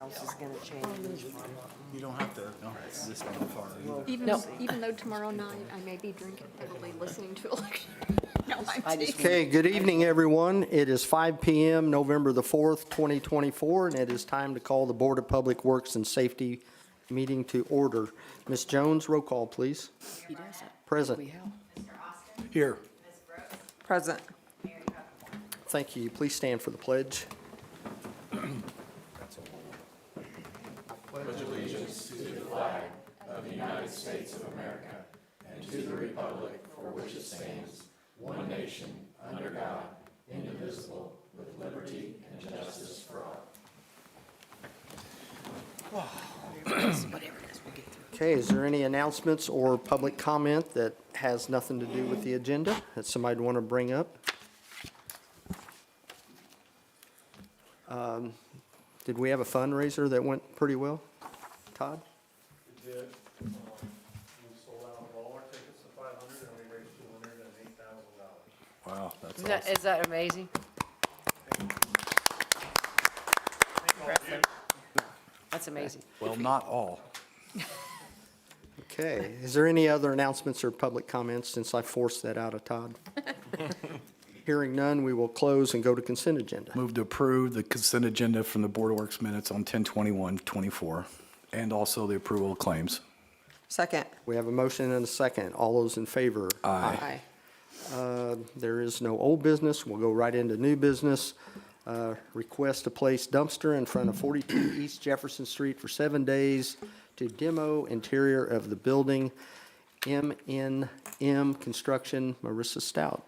House is gonna change. You don't have to, no, it's this one far. Even though tomorrow night I may be drinking heavily listening to election. No, I'm I just- teasing. Okay, good evening, everyone. It is 5 PM, November the 4th, 2024, and it is time to call the Board of Public Works and Safety meeting to order. Ms. Jones, roll call, please. He does it. Present. We help. Here. Present. Thank you. Please stand for the pledge. Whatever it is, we'll get through. Okay, is there any announcements or public comment that has nothing to do with the agenda that somebody'd want to bring up? Did we have a fundraiser that went pretty well? Todd? We did. We sold out all our tickets to 500 and we raised $208,000. Wow, that's Is that, awesome. is that amazing? That's amazing. Well, not all. Okay, is there any other announcements or public comments since I forced that out of Todd? Hearing none, we will close and go to consent agenda. Move to approve the consent agenda from the Board of Works minutes on 10/21/24, and also the approval of claims. Second. We have a motion and a second. All those in favor? Aye. There is no old business. We'll go right into new business. Request to place dumpster in front of 42 East Jefferson Street for 7 days to demo interior of the building. M&M Construction, Marissa Stout.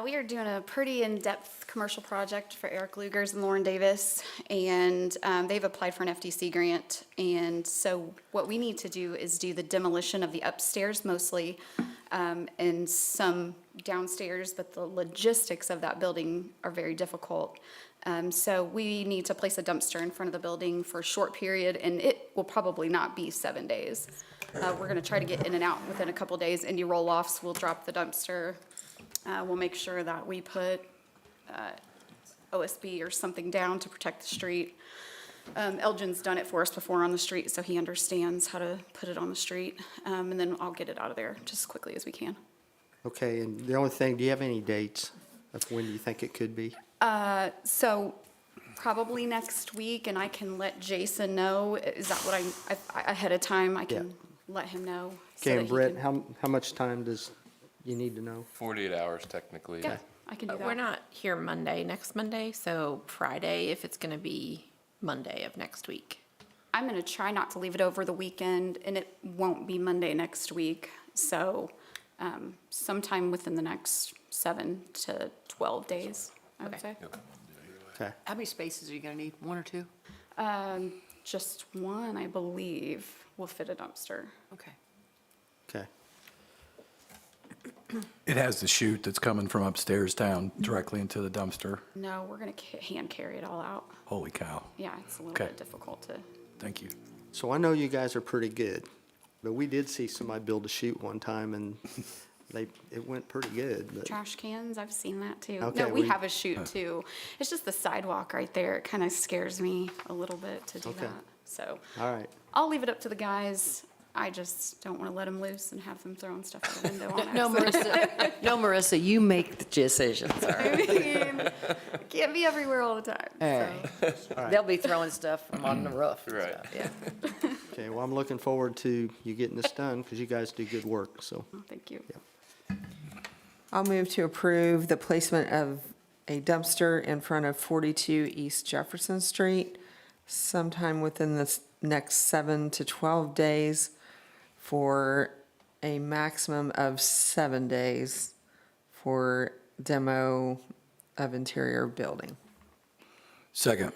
We are doing a pretty in-depth commercial project for Eric Lugers and Lauren Davis, and they've applied for an FDC grant. And so what we need to do is do the demolition of the upstairs mostly, and some downstairs, but the logistics of that building are very difficult. So we need to place a dumpster in front of the building for a short period, and it will probably not be 7 days. We're gonna try to get in and out within a couple days. Indy roll-offs will drop the dumpster. We'll make sure that we put OSB or something down to protect the street. Elgin's done it for us before on the street, so he understands how to put it on the street. And then I'll get it out of there just as quickly as we can. Okay, and the only thing, do you have any dates of when you think it could be? So probably next week, and I can let Jason know. Is that what ahead of time, I can let him know. so Okay, that and he Brett, can- how much time does you need to know? 48 hours technically. Yeah, I can do that. We're not here next Monday, so Friday, if it's gonna be Monday of next week. I'm gonna try not to leave it over the weekend, and it won't be Monday next week. So sometime within the next 7 to 12 days, I would say. Okay, How many spaces are you gonna need? One or two? Just one, I believe, will fit a dumpster. Okay. okay. It has the chute that's coming from upstairs down directly into the dumpster. No, we're gonna hand carry it all out. Holy cow. Yeah, it's a little Okay. bit difficult to. Thank you. So I know you guys are pretty good, but we did see somebody build a chute one time and it went pretty good, but, Trash cans, I've seen that too. Okay, No, we we- have a chute too. It's just the sidewalk right there. It kind of scares me a little bit to do Okay. that. So all right. I'll leave it up to the guys. I just don't want to let them loose and have them throwing stuff out the window on us. No, Marissa, no, Marissa, you make the decisions, all I right? mean, can't be everywhere all the time. All right. They'll be throwing stuff from on the roof and Right. stuff, yeah. Okay, well, I'm looking forward to you getting this done because you guys do good work, so. So, thank you. I'll move to approve the placement of a dumpster in front of 42 East Jefferson Street sometime within the next 7 to 12 days for a maximum of 7 days for demo of interior building. Second.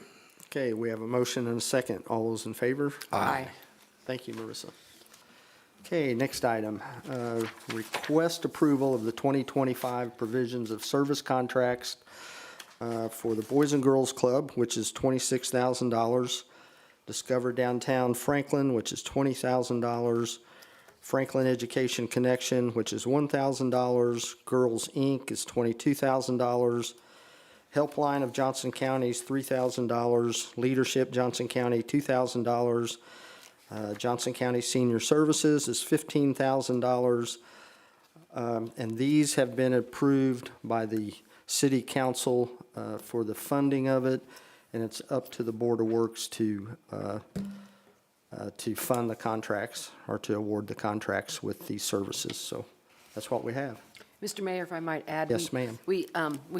Okay, we have a motion and a second. All those in favor? Aye. Thank you, Marissa. Okay, next item, request approval of the 2025 provisions of service contracts for the Boys and Girls Club, which is $26,000. Discover Downtown Franklin, which is $20,000. Franklin Education Connection, which is $1,000. Girls Inc. is $22,000. Helpline of Johnson County is $3,000. Leadership Johnson County, $2,000. Johnson County Senior Services is $15,000. And these have been approved by the city council for the funding of it, and it's up to the Board of Works to fund the contracts or to award the contracts with these services. So that's what we have. Mr. Mayor, if I might add. Yes, ma'am. We've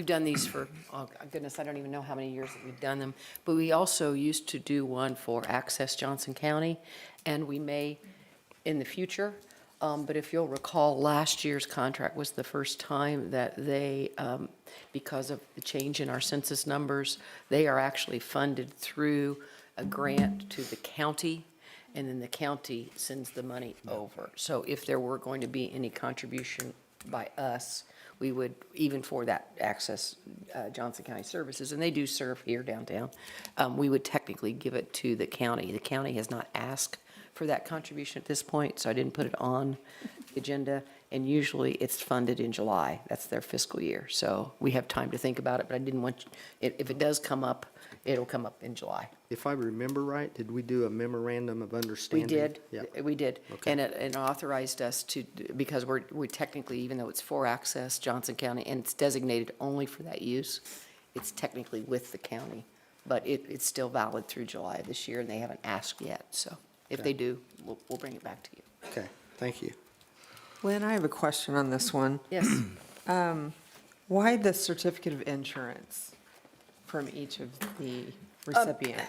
done these for, oh goodness, I don't even know how many years that we've done them. But we also used to do one for Access Johnson County, and we may in the future. But if you'll recall, last year's contract was the first time that they, because of the change in our census numbers, they are actually funded through a grant to the county, and then the county sends the money over. So if there were going to be any contribution by us, we would, even for that Access Johnson County Services, and they do serve here downtown, we would technically give it to the county. The county has not asked for that contribution at this point, so I didn't put it on the agenda. And usually it's funded in July. That's their fiscal year. So we have time to think about it, but I didn't want, if it does come up, it'll come up in July. If I remember right, did we do a memorandum of We understanding? did, Yeah. we did. Okay. And it authorized us to, because we technically, even though it's for Access Johnson County, and it's designated only for that use, it's technically with the county. But it's still valid through July of this year, and they haven't asked yet. So if they do, we'll bring it back to you. Okay, thank you. Lynn, I have a question on this one. Yes. Why the certificate of insurance from each of the recipients?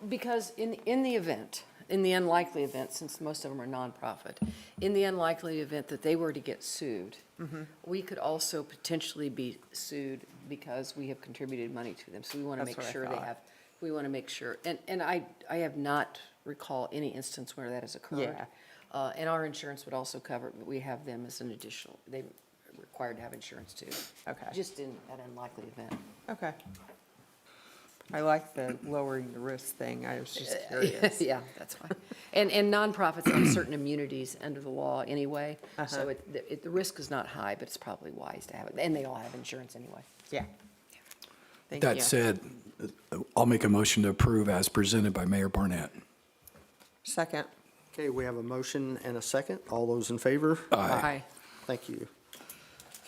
Because in the event, in the unlikely event, since most of them are nonprofit, in the unlikely event that they were to get sued, we could also potentially be sued because we have contributed money to them. So we want to That's make what I sure they thought. have, we want to make sure, and I have not recall any instance where that has occurred. Yeah. And our insurance would also cover it, but we have them as an additional, they're required to have insurance too. Okay. Just in an unlikely event. Okay. I like the lowering the risk thing. I was just curious. Yeah, that's fine. And nonprofits have certain immunities under the law anyway, so the risk is not high, but it's probably wise to have it. And they all have insurance anyway. Yeah. Thank you. That said, I'll make a motion to approve as presented by Mayor Barnett. Second. Okay, we have a motion and a second. All those in favor? Aye. Thank you.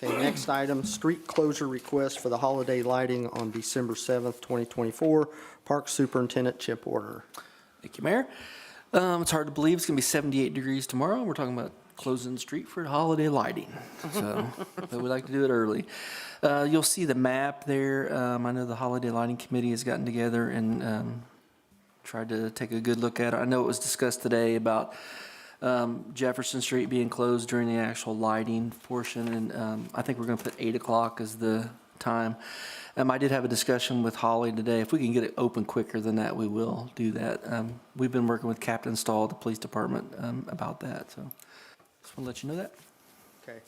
Okay, next item, street closure request for the holiday lighting on December 7th, 2024. Park Superintendent Chip Order. Thank you, Mayor. It's hard to believe it's going to be 78 degrees tomorrow. We're talking about closing the street for holiday lighting. So, but we like to do it early. You'll see the map there. I know the Holiday Lighting Committee has gotten together and tried to take a good look at it. I know it was discussed today about Jefferson Street being closed during the actual lighting portion, and I think we're going to put 8 o'clock as the time. I did have a discussion with Holly today. If we can get it open quicker than that, we will do that. We've been working with Captain Stahl, the police department, about that, so just want to let you know that. Okay,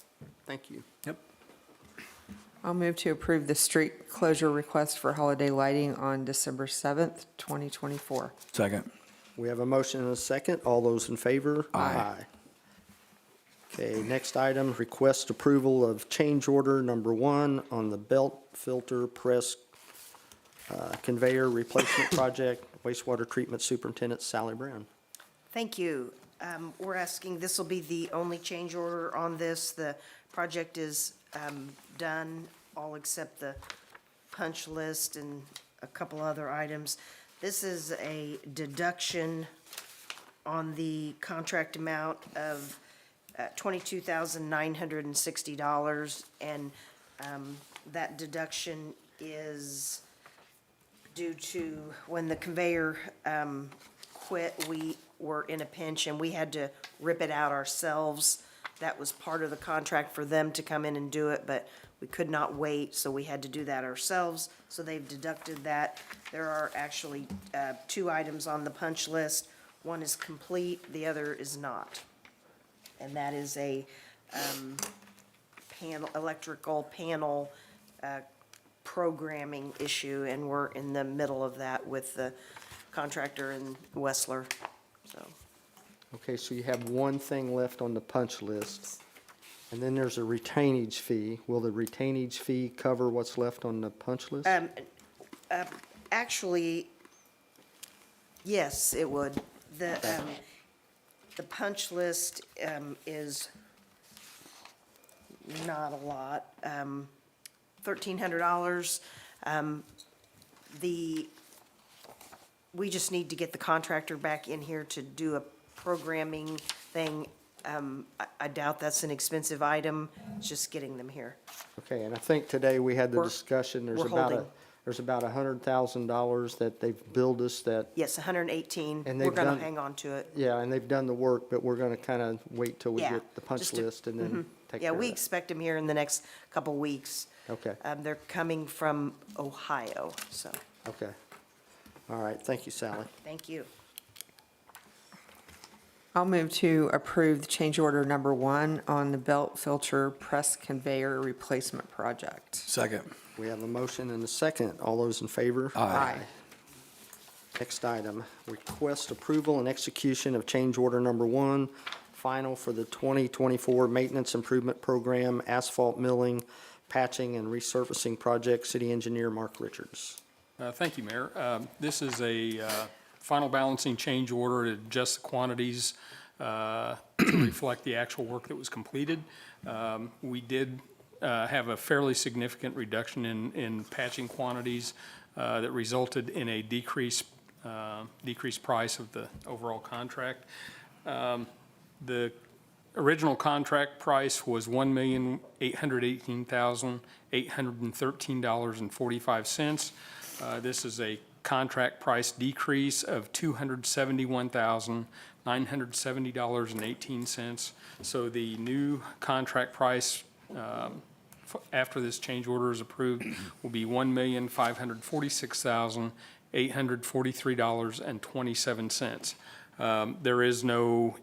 thank you. Yep. I'll move to approve the street closure request for holiday lighting on December 7th, 2024. Second. We have a motion and a second. All those in favor? Aye. Okay, next item, request approval of change order number 1 on the belt filter press conveyor replacement project, wastewater treatment superintendent Sally Brown. Thank you. We're asking, this will be the only change order on this. The project is done, all except the punch list and a couple other items. This is a deduction on the contract amount of $22,960, and that deduction is due to when the conveyor quit, we were in a pinch and we had to rip it out ourselves. That was part of the contract for them to come in and do it, but we could not wait, so we had to do that ourselves. So they've deducted that. There are actually 2 items on the punch list. One is complete, the other is not. And that is a electrical panel programming issue, and we're in the middle of that with the contractor in Westler, so. Okay, so you have one thing left on the punch list, and then there's a retainage fee. Will the retainage fee cover what's left on the punch list? Actually, yes, it would. The punch list is not a lot, $1,300. We just need to get the contractor back in here to do a programming thing. I doubt that's an expensive item, it's just getting them here. Okay, and I think today we had the We're- discussion, we're holding. there's about $100,000 that they've billed us that, Yes, 118. And We're they've gonna done- hang on to it. yeah, and they've done the work, but we're gonna kind of wait till we Yeah, get the punch just to- list and then take Yeah, care of we it. expect them here in the next couple weeks. Okay, They're coming from Ohio, so, okay. All right, thank you, Sally. thank you. I'll move to approve change order number 1 on the belt filter press conveyor replacement project. Second. We have a motion and a second. All those in favor? Aye. Next item, request approval and execution of change order number 1, final for the 2024 Maintenance Improvement Program asphalt milling, patching, and resurfacing project. City Engineer Mark Richards. Thank you, Mayor. This is a final balancing change order to adjust the quantities to reflect the actual work that was completed. We did have a fairly significant reduction in patching quantities that resulted in a decreased price of the overall contract. The original contract price was $1,818,813.45. This is a contract price decrease of $271,970.18. So the new contract price after this change order is approved will be $1,546,843.27. There is no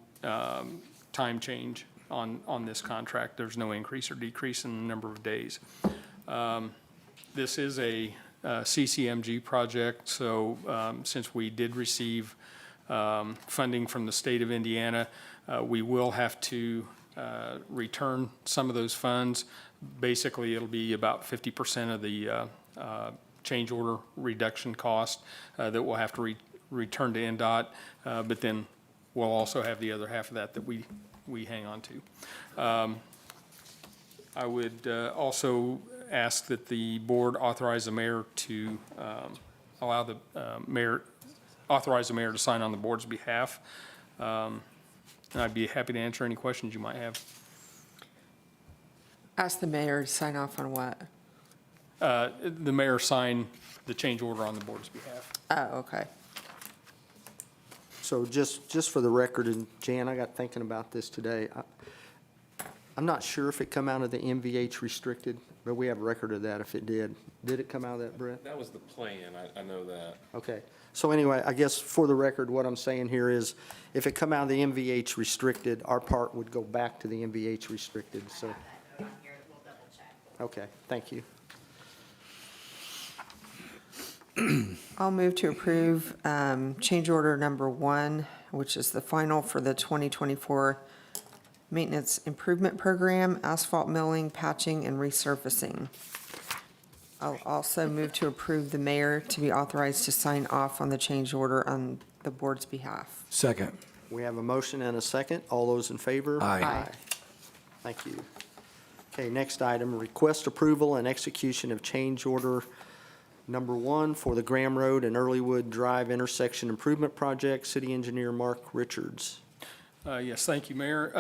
time change on this contract. There's no increase or decrease in the number of days. This is a CCMG project, so since we did receive funding from the state of Indiana, we will have to return some of those funds. Basically, it'll be about 50% of the change order reduction cost that we'll have to return to NDOT, but then we'll also have the other half of that we hang on to. I would also ask that the board authorize the mayor to allow the authorize the mayor to sign on the board's behalf. And I'd be happy to answer any questions you might have. Ask the mayor to sign off on what? The mayor sign the change order on the board's behalf. Oh, okay. So just for the record, and Jan, I got thinking about this today. I'm not sure if it come out of the MVH restricted, but we have a record of that if it did. Did it come out of that, Brett? That was the plan, I know that. Okay. So anyway, I guess for the record, what I'm saying here is if it come out of the MVH restricted, our part would go back to the MVH restricted, so. Okay, thank you. I'll move to approve change order number 1, which is the final for the 2024 Maintenance Improvement Program, asphalt milling, patching, and resurfacing. I'll also move to approve the mayor to be authorized to sign off on the change order on the board's behalf. Second. We have a motion and a second. All those in favor? Aye. Thank you. Okay, next item, request approval and execution of change order number 1 for the Graham Road and Earlywood Drive intersection improvement project. City Engineer Mark Richards. Yes, thank you, Mayor.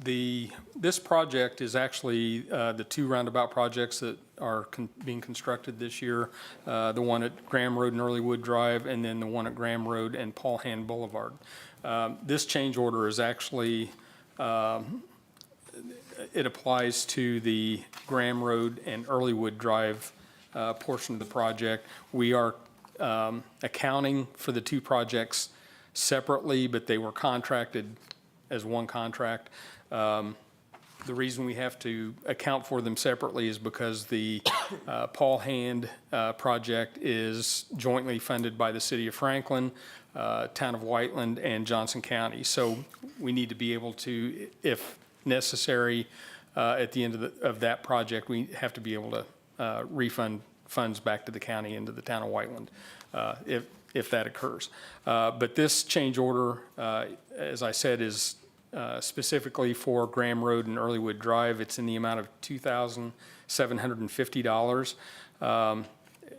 This project is actually the 2 roundabout projects that are being constructed this year, the one at Graham Road and Earlywood Drive, and then the one at Graham Road and Paul Hand Boulevard. This change order is actually, it applies to the Graham Road and Earlywood Drive portion of the project. We are accounting for the 2 projects separately, but they were contracted as one contract. The reason we have to account for them separately is because the Paul Hand project is jointly funded by the City of Franklin, Town of Whiteland, and Johnson County. So we need to be able to, if necessary, at the end of that project, we have to be able to refund funds back to the county into the town of Whiteland, if that occurs. But this change order, as I said, is specifically for Graham Road and Earlywood Drive. It's in the amount of $2,750.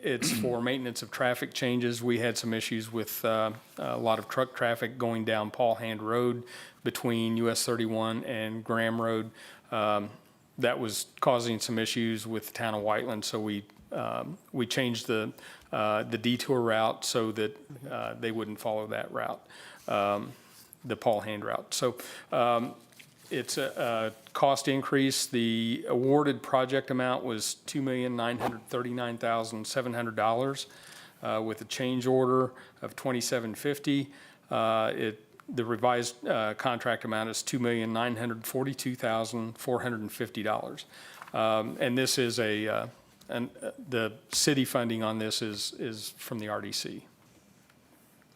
It's for maintenance of traffic changes. We had some issues with a lot of truck traffic going down Paul Hand Road between US 31 and Graham Road. That was causing some issues with the town of Whiteland, so we changed the detour route so that they wouldn't follow that route, the Paul Hand route. So it's a cost increase. The awarded project amount was $2,939,700 with a change order of $2,750. The revised contract amount is $2,942,450. And this is the city funding on this is from the RDC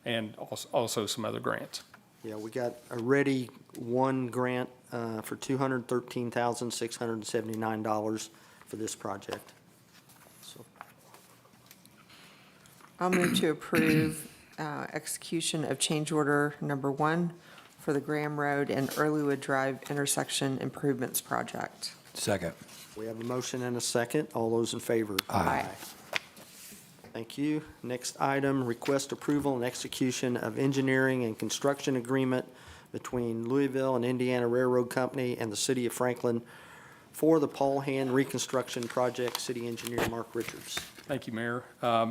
and also some other grants. Yeah, we got already one grant for $213,679 for this project. So, I'll move to approve execution of change order number 1 for the Graham Road and Earlywood Drive intersection improvements project. Second. we have a motion and a second. All those in favor? Aye. Thank you. Next item, request approval and execution of engineering and construction agreement between Louisville and Indiana Railroad Company and the City of Franklin for the Paul Hand Reconstruction Project. City Engineer Mark Richards. Thank you, Mayor.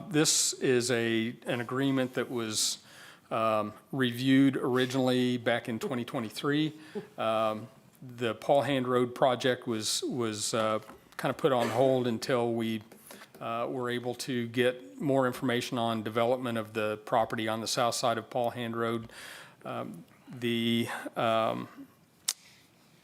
This is an agreement that was reviewed originally back in 2023. The Paul Hand Road project was kind of put on hold until we were able to get more information on development of the property on the south side of Paul Hand Road. The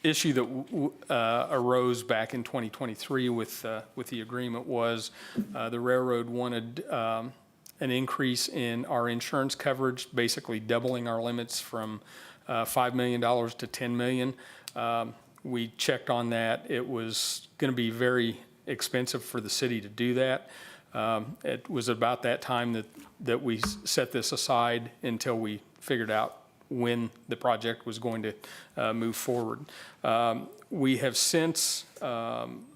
issue that arose back in 2023 with the agreement was the railroad wanted an increase in our insurance coverage, basically doubling our limits from $5 million to $10 million. We checked on that. It was going to be very expensive for the city to do that. It was about that time that we set this aside until we figured out when the project was going to move forward. We have since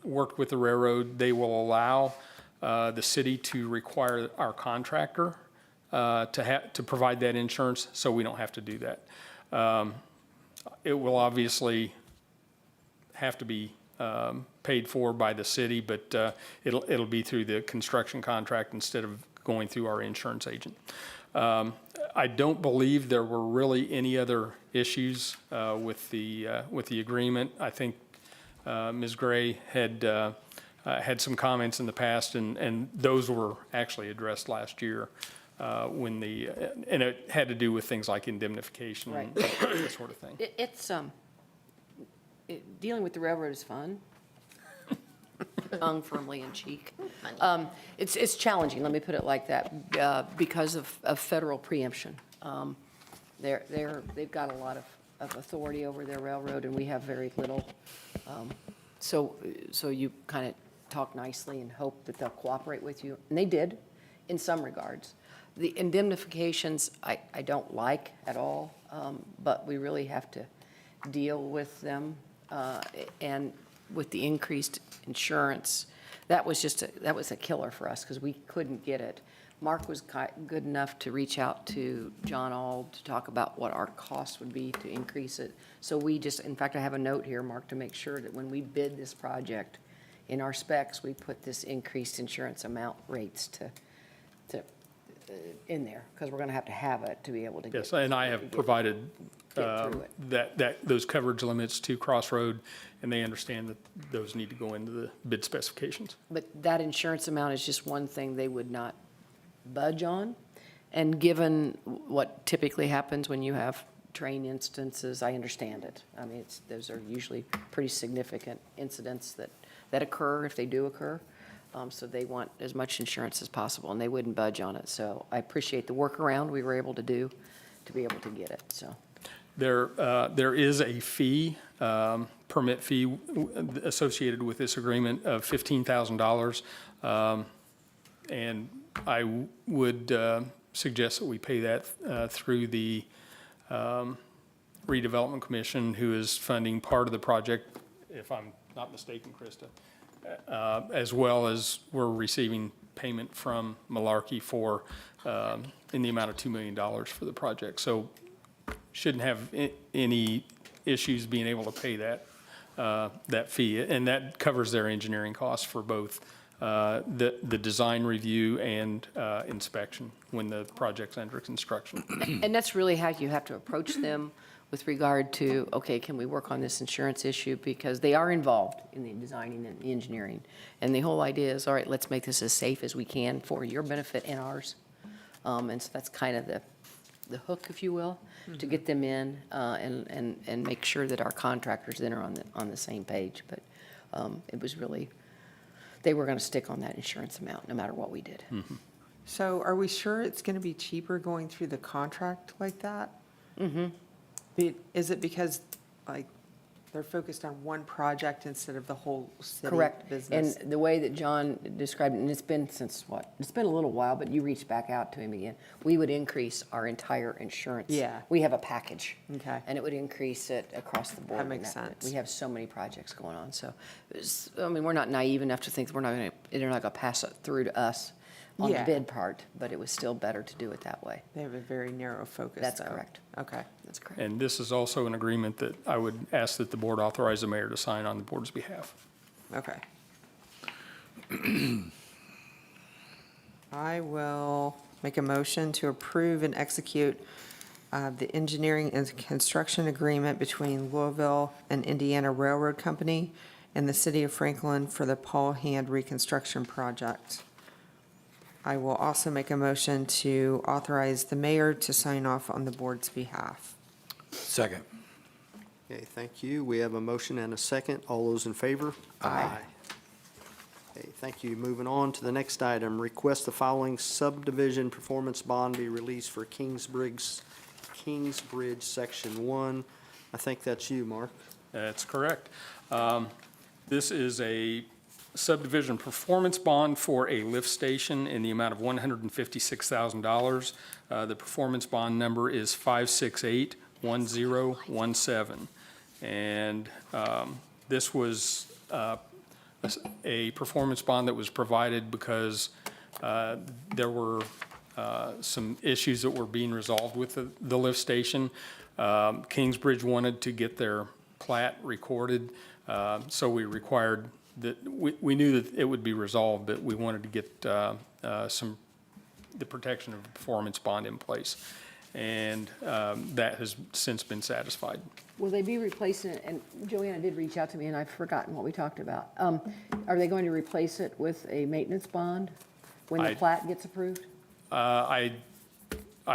worked with the railroad. They will allow the city to require our contractor to provide that insurance, so we don't have to do that. It will obviously have to be paid for by the city, but it'll be through the construction contract instead of going through our insurance agent. I don't believe there were really any other issues with the agreement. I think Ms. Gray had some comments in the past, and those were actually addressed last year and it had to do with things like indemnification and that sort of thing. Dealing with the railroad is fun. Tongue firmly in cheek. It's challenging, let me put it like that, because of federal preemption. They've got a lot of authority over their railroad, and we have very little. So you kind of talk nicely and hope that they'll cooperate with you, and they did, in some regards. The indemnifications, I don't like at all, but we really have to deal with them. And with the increased insurance, that was a killer for us because we couldn't get it. Mark was good enough to reach out to John Auld to talk about what our cost would be to increase it. So we just, in fact, I have a note here, Mark, to make sure that when we bid this project, in our specs, we put this increased insurance amount rates in there, because we're going to have it to be able to get. Yes, and I have provided get through those coverage limits to Crossroad, and they understand that those need to go into the bid specifications. But that insurance amount is just one thing they would not budge on. And given what typically happens when you have train instances, I understand it. I mean, those are usually pretty significant incidents that occur if they do occur. So they want as much insurance as possible, and they wouldn't budge on it. So I appreciate the workaround we were able to do to be able to get it, so. There is a fee, permit fee associated with this agreement of $15,000. And I would suggest that we pay that through the redevelopment commission, who is funding part of the project, if I'm not mistaken, Krista, as well as we're receiving payment from Malarkey for, in the amount of $2 million for the project. So shouldn't have any issues being able to pay that fee. And that covers their engineering costs for both the design review and inspection when the project's under construction. And that's really how you have to approach them with regard to, okay, can we work on this insurance issue? Because they are involved in the designing and the engineering. And the whole idea is, all right, let's make this as safe as we can for your benefit and ours. And so that's kind of the hook, if you will, to get them in and make sure that our contractors then are on the same page. But it was really, they were going to stick on that insurance amount no matter what we did. So are we sure it's going to be cheaper going through the contract like that? Is it because, like, they're focused on one project instead of the whole city Correct. business? And the way that John described it, and it's been since what? It's been a little while, but you reached back out to him again. We would increase our entire insurance. Yeah. We have a package. Okay. And it would increase it across the board. That makes And sense. We have so many projects going on, so, I mean, we're not naive enough to think they're not going to pass it through to us on the Yeah. bid part, but it was still better to do it that way. They have a very narrow focus, That's though. correct. Okay. That's correct. And this is also an agreement that I would ask that the board authorize the mayor to sign on the board's behalf. Okay. I will make a motion to approve and execute the engineering and construction agreement between Louisville and Indiana Railroad Company and the City of Franklin for the Paul Hand Reconstruction Project. I will also make a motion to authorize the mayor to sign off on the board's behalf. Second. Okay, thank you. We have a motion and a second. All those in favor? Aye. Okay, thank you. Moving on to the next item. Request the following subdivision performance bond be released for Kingsbridge Section 1. I think that's you, Mark. That's correct. This is a subdivision performance bond for a lift station in the amount of $156,000. The performance bond number is 5681017. And this was a performance bond that was provided because there were some issues that were being resolved with the lift station. Kingsbridge wanted to get their plat recorded, so we required that, we knew that it would be resolved, but we wanted to get the protection of a performance bond in place. And that has since been satisfied. Will they be replacing it, and Joanna did reach out to me, and I've forgotten what we talked about. Are they going to replace it with a maintenance bond when the plat gets approved? I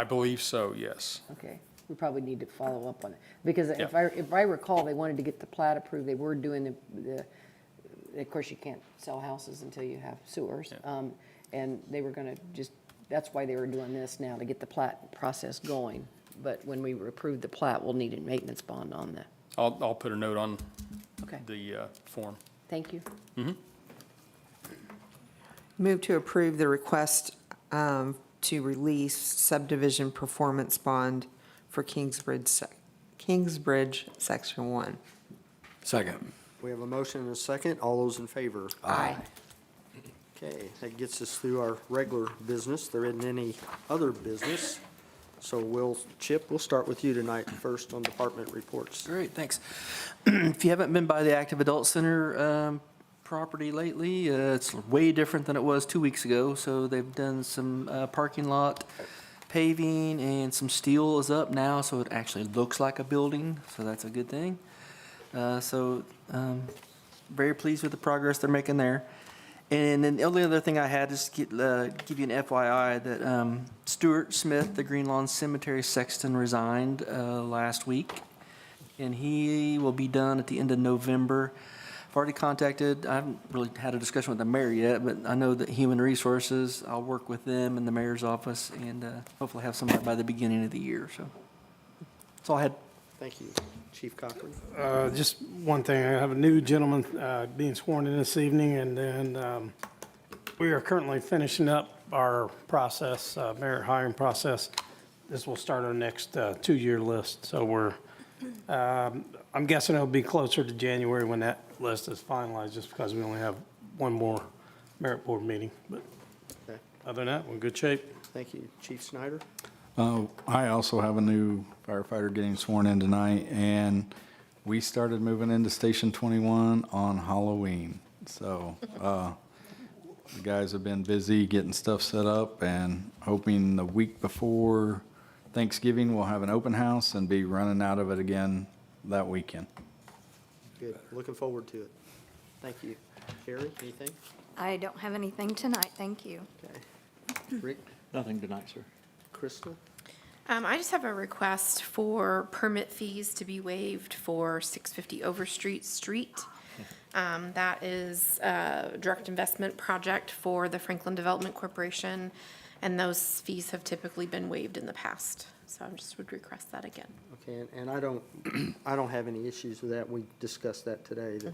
believe so, yes. Okay, we probably need to follow up on it, because if Yeah. if I recall, they wanted to get the plat approved, they were doing of course, you can't sell houses until you have sewers. And they were gonna that's why they were doing this now, to get the plat process going. But when we approve the plat, we'll need a maintenance bond on that. I'll put a note on Okay, the form. thank you. Move to approve the request to release subdivision performance bond for Kingsbridge Section 1. Second. We have a motion and a second. All those in favor? Aye. Okay, that gets us through our regular business. There isn't any other business. So Chip, we'll start with you tonight first on department reports. Great, thanks. If you haven't been by the Active Adult Center property lately, it's way different than it was 2 weeks ago. So they've done some parking lot paving, and some steel is up now, so it actually looks like a building, so that's a good thing. Very pleased with the progress they're making there. And then the only other thing I had is give you an FYI that Stuart Smith, the Green Lawn Cemetery sexton, resigned last week, and he will be done at the end of November. I've already contacted, I haven't really had a discussion with the mayor yet, but I know that Human Resources, I'll work with them in the mayor's office and hopefully have somebody by the beginning of the year, so that's all I had. Thank you. Chief Cochran. Just one thing, I have a new gentleman being sworn in this evening, and then We are currently finishing up our process, merit hiring process. This will start our next 2-year list. So I'm guessing it'll be closer to January when that list is finalized, just because we only have one more merit board meeting. But Okay. other than that, we're in good shape. Thank you. Chief Snyder? I also have a new firefighter getting sworn in tonight, and we started moving into Station 21 on Halloween. So, the guys have been busy getting stuff set up and hoping the week before Thanksgiving, we'll have an open house and be running out of it again that weekend. Good. Looking forward to it. Thank you. Carrie, anything? I don't have anything tonight, thank you. Okay. Rick? Nothing tonight, sir. Crystal? I just have a request for permit fees to be waived for 650 Overstreet Street. That is a direct investment project for the Franklin Development Corporation, and those fees have typically been waived in the past. So I just would request that again. Okay, and I don't, I don't have any issues with that. We discussed that today, that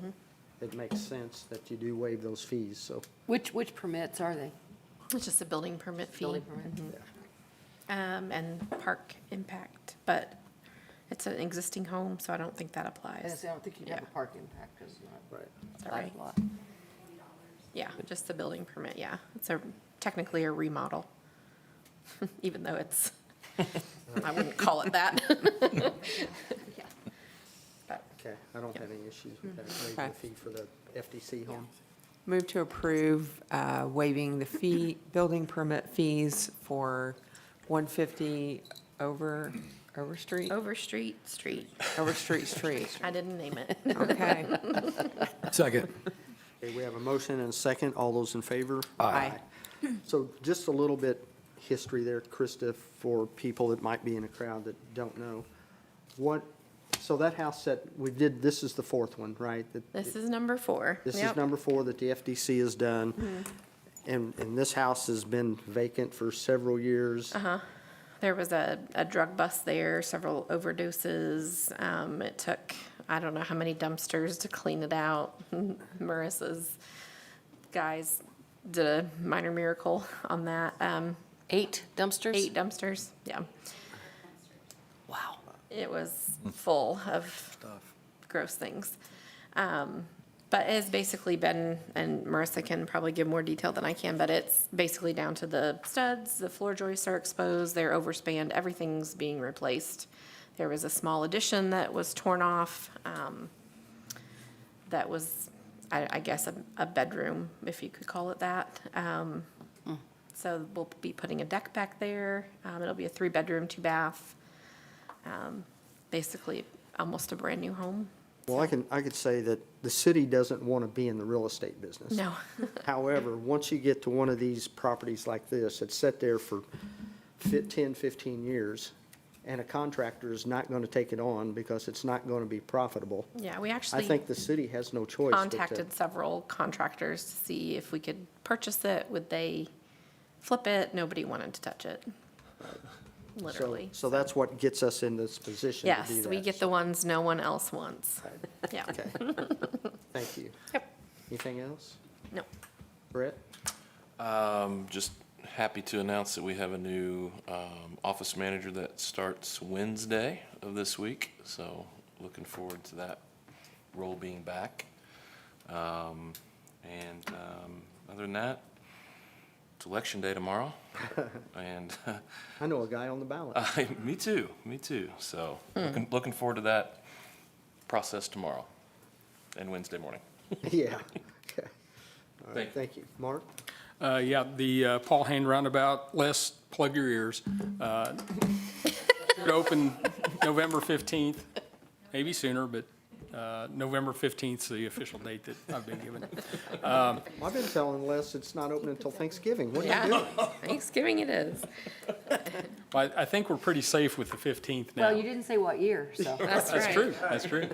it makes sense that you do waive those fees, so. Which permits are they? It's just a building permit fee. Building permit? And park impact, but it's an existing home, so I don't think that I applies. don't think you'd have a Yeah. park impact, because it's not Right. Is that that right? a lot. Yeah, just the building permit, yeah. It's technically a remodel, even though it's, I wouldn't call it that. Yeah. But Okay, I don't have any issues with that, waiving Okay. the fee for the FDC home. Move to approve waiving the building permit fees for 150 Overstreet? Overstreet Street, Overstreet Street. I didn't name it. Okay. Second. Okay, we have a motion and a second. All those in favor? Aye. So just a little bit history there, Krista, for people that might be in a crowd that don't know. So that house that we did, this is the fourth one, right? This is number 4. This is Yep. number 4 that the FDC has done. And this house has been vacant for several years. There was a drug bust there, several overdoses. It took, I don't know how many dumpsters to clean it out. Marissa's guys did a minor miracle on that. 8 dumpsters? 8 dumpsters, yeah. Wow. It was full of gross things. But it has basically been, and Marissa can probably give more detail than I can, but it's basically down to the studs, the floor joists are exposed, they're overspanned, everything's being replaced. There was a small addition that was torn off, that was, I guess, a bedroom, if you could call it that. So we'll be putting a deck back there. It'll be a 3-bedroom, 2-bath. Basically, almost a brand-new home. Well, I could say that the city doesn't want to be in the real estate business. No. However, once you get to one of these properties like this, it's sat there for 10, 15 years, and a contractor is not going to take it on because it's not going to be profitable. Yeah, we I actually think the city has no choice but to. contacted several contractors to see if we could purchase it. Would they flip it? Nobody wanted to touch it, literally. So that's what gets us in this position to do Yes, that. we get the ones no one else wants. Yeah. Okay. Thank you. Yep. Anything else? No. Brett? Just happy to announce that we have a new office manager that starts Wednesday of this week. So looking forward to that role being back. Other than that, it's election day tomorrow. And I know a guy on the ballot. me too. So looking forward to that process tomorrow and Wednesday morning. Yeah. Okay. All right, Thank you. thank you. Mark? Yeah, the Paul Hain Roundabout, Les, plug your ears. Should open November 15th, maybe sooner, but November 15th is the official date that I've been given. I've been telling Les it's not open until Thanksgiving. What are you doing? Yeah, Thanksgiving it is. Well, I think we're pretty safe with the 15th now. Well, you didn't say what year, so, That's right. That's true.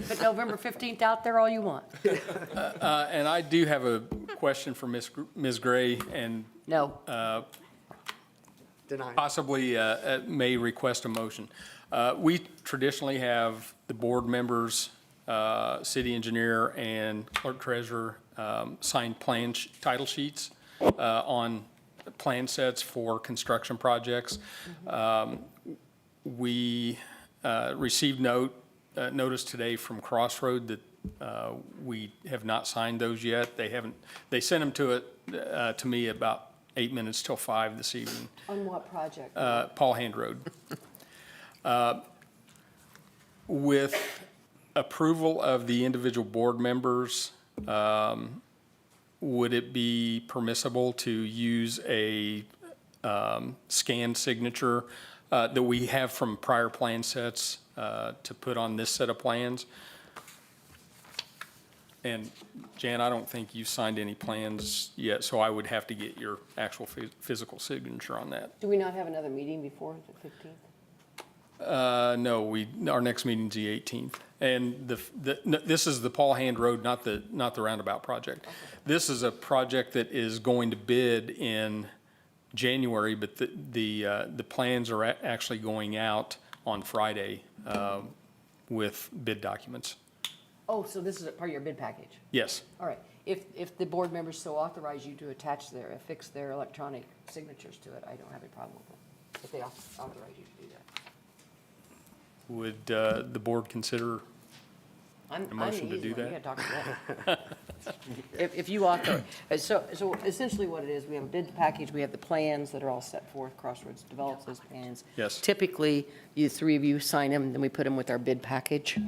but November 15th out there all you want. And I do have a question for Ms. Gray, and No. Deny. possibly may request a motion. We traditionally have the board members, city engineer, and clerk treasurer sign title sheets on plan sets for construction projects. We received notice today from Crossroad that we have not signed those yet. They sent them to me about 8 minutes till 5 this evening. On what project? Paul Hand Road. With approval of the individual board members, would it be permissible to use a scanned signature that we have from prior plan sets to put on this set of plans? And Jan, I don't think you signed any plans yet, so I would have to get your actual physical signature on that. Do we not have another meeting before the 15th? No, our next meeting's the 18th. And this is the Paul Hand Road, not the roundabout project. This is a project that is going to bid in January, but the plans are actually going out on Friday with bid documents. Oh, so this is a part of your bid package? Yes. All right. If the board members so authorize you to affix their electronic signatures to it, I don't have a problem with it, if they authorize you to do that. Would the board consider a motion to do that? You gotta talk to them. If you authorize, so essentially what it is, we have a bid package, we have the plans that are all set forth, Crossroads develops those plans. Yes. Typically, you three of you sign them, then we put them with our bid package.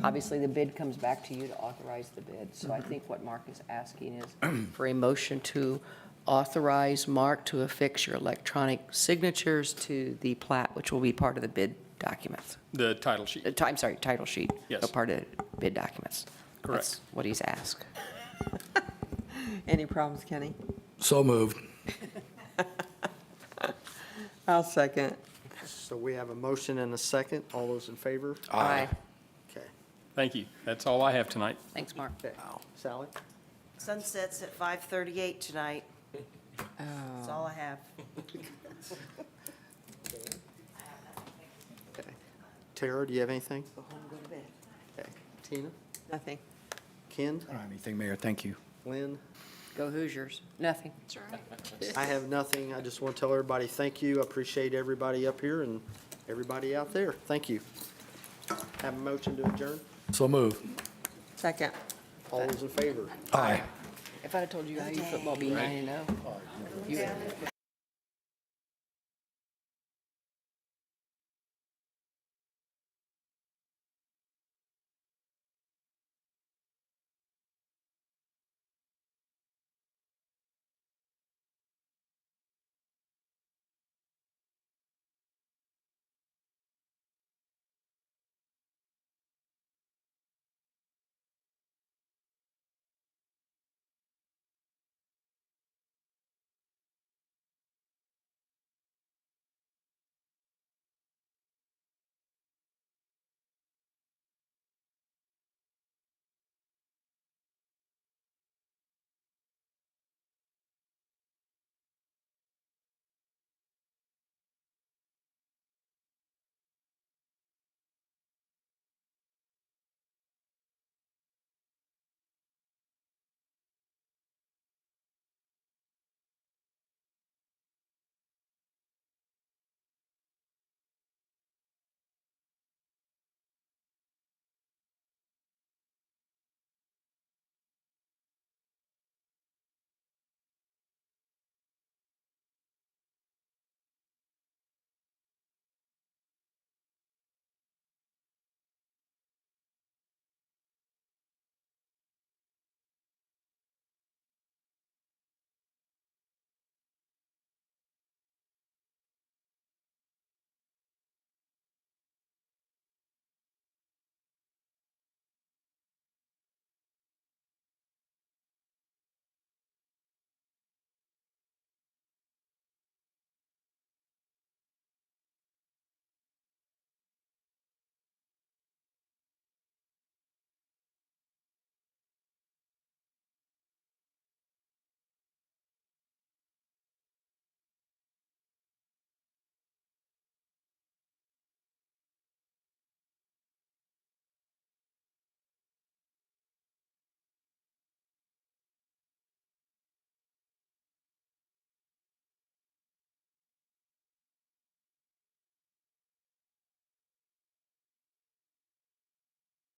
Obviously, the bid comes back to you to authorize the bid. So I think what Mark is asking is for a motion to authorize Mark to affix your electronic signatures to the plat, which will be part of the bid documents. The title sheet. I'm sorry, title sheet. Yes. So part of bid documents. Correct. That's what he's asked. Any problems, Kenny? So moved. I'll second. So we have a motion and a second. All those in favor? Aye. Okay. Thank you. That's all I have tonight. Thanks, Mark. Okay. Sally? Sunsets at 5:38 tonight. That's all I have. Okay. Tara, do you have anything? Go home, go to bed. Okay. Tina? Nothing. Ken? I don't have anything, Mayor. Thank you. Lynn? Go Hoosiers. Nothing. I have nothing. I just want to tell everybody, thank you. I appreciate everybody up here and everybody out there. Thank you. Have a motion to adjourn? So moved. Second. All those in favor? Aye. If I'd have told you IU football be 9-0, you would have